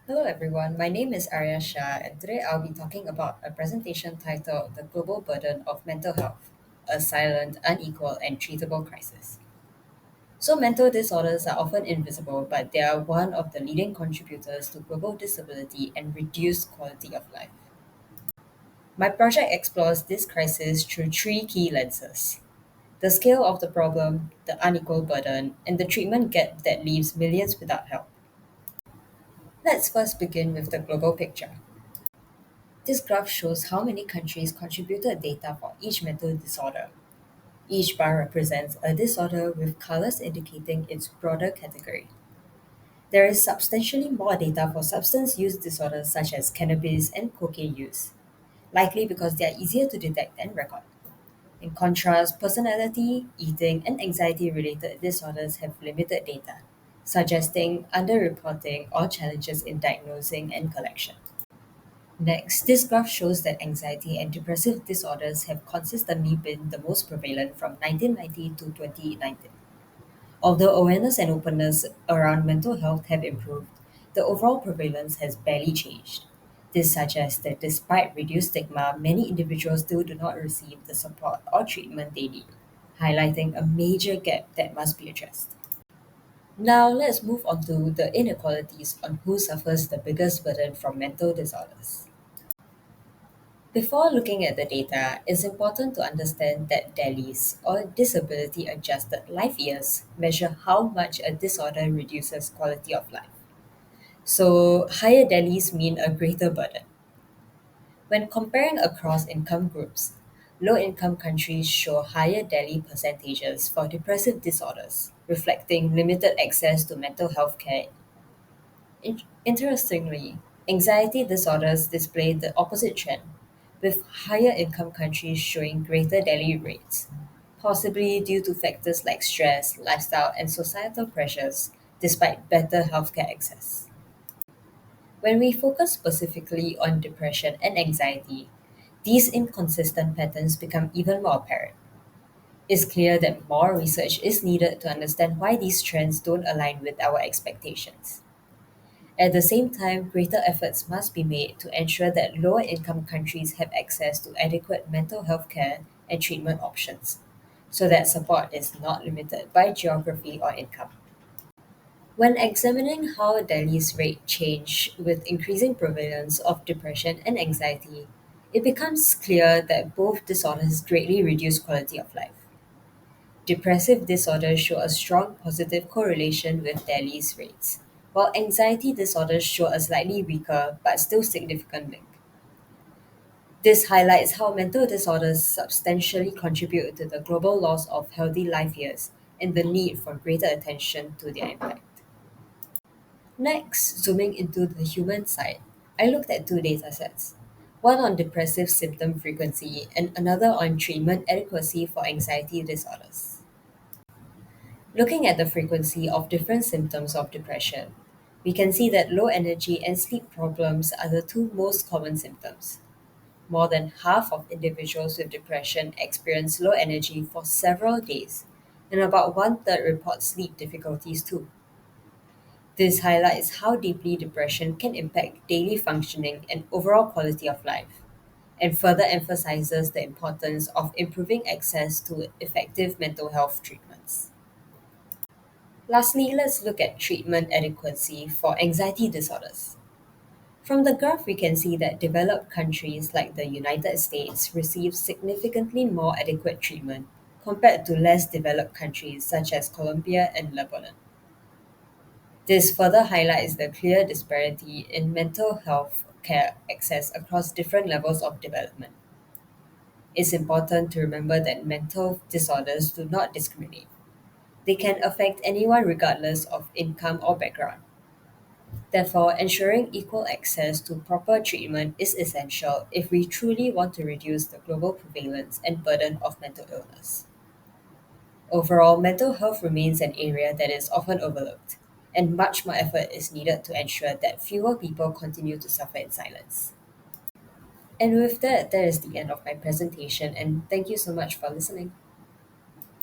Hello everyone, my name is Arya Shah and today I'll be talking about a presentation titled The Global Burden of Mental Health, a Silent, Unequal and Treatable Crisis. So mental disorders are often invisible, but they are one of the leading contributors to global disability and reduced quality of life. My project explores this crisis through three key lenses: the scale of the problem, the unequal burden, and the treatment gap that leaves millions without help. Let's first begin with the global picture. This graph shows how many countries contributed data for each mental disorder. Each bar represents a disorder with colors indicating its broader category. There is substantially more data for substance use disorders such as cannabis and cocaine use, likely because they are easier to detect and record. In contrast, personality, eating, and anxiety related disorders have limited data, suggesting underreporting or challenges in diagnosing and collection. Next, this graph shows that anxiety and depressive disorders have consistently been the most prevalent from 1990 to 2019. Although awareness and openness around mental health have improved, the overall prevalence has barely changed. This suggests that despite reduced stigma, many individuals still do not receive the support or treatment they need, highlighting a major gap that must be addressed. Now, let's move on to the inequalities on who suffers the biggest burden from mental disorders. Before looking at the data, it's important to understand that DALYs, or disability adjusted life years, measure how much a disorder reduces quality of life. So, higher DALYs mean a greater burden. When comparing across income groups, low income countries show higher DALY percentages for depressive disorders, reflecting limited access to mental health care. Interestingly, anxiety disorders display the opposite trend, with higher income countries showing greater daily rates, possibly due to factors like stress, lifestyle, and societal pressures, despite better healthcare access. When we focus specifically on depression and anxiety, these inconsistent patterns become even more apparent. It's clear that more research is needed to understand why these trends don't align with our expectations. At the same time, greater efforts must be made to ensure that lower income countries have access to adequate mental health care and treatment options, so that support is not limited by geography or income. When examining how Delhi's rate change with increasing prevalence of depression and anxiety, it becomes clear that both disorders greatly reduce quality of life. Depressive disorders show a strong positive correlation with Delhi's rates, while anxiety disorders show a slightly weaker but still significant link. This highlights how mental disorders substantially contribute to the global loss of healthy life years and the need for greater attention to their impact. Next, zooming into the human side, I looked at two datasets, one on depressive symptom frequency and another on treatment adequacy for anxiety disorders. Looking at the frequency of different symptoms of depression, we can see that low energy and sleep problems are the two most common symptoms. More than half of individuals with depression experience low energy for several days, and about one third report sleep difficulties too. This highlights how deeply depression can impact daily functioning and overall quality of life, and further emphasizes the importance of improving access to effective mental health treatments. Lastly, let's look at treatment adequacy for anxiety disorders. From the graph, we can see that developed countries like the United States receive significantly more adequate treatment compared to less developed countries such as Colombia and Lebanon. This further highlights the clear disparity in mental health care access across different levels of development. It's important to remember that mental disorders do not discriminate. They can affect anyone regardless of income or background. Therefore, ensuring equal access to proper treatment is essential if we truly want to reduce the global prevalence and burden of mental illness. Overall, mental health remains an area that is often overlooked, and much more effort is needed to ensure that fewer people continue to suffer in silence. And with that, that is the end of my presentation, and thank you so much for listening.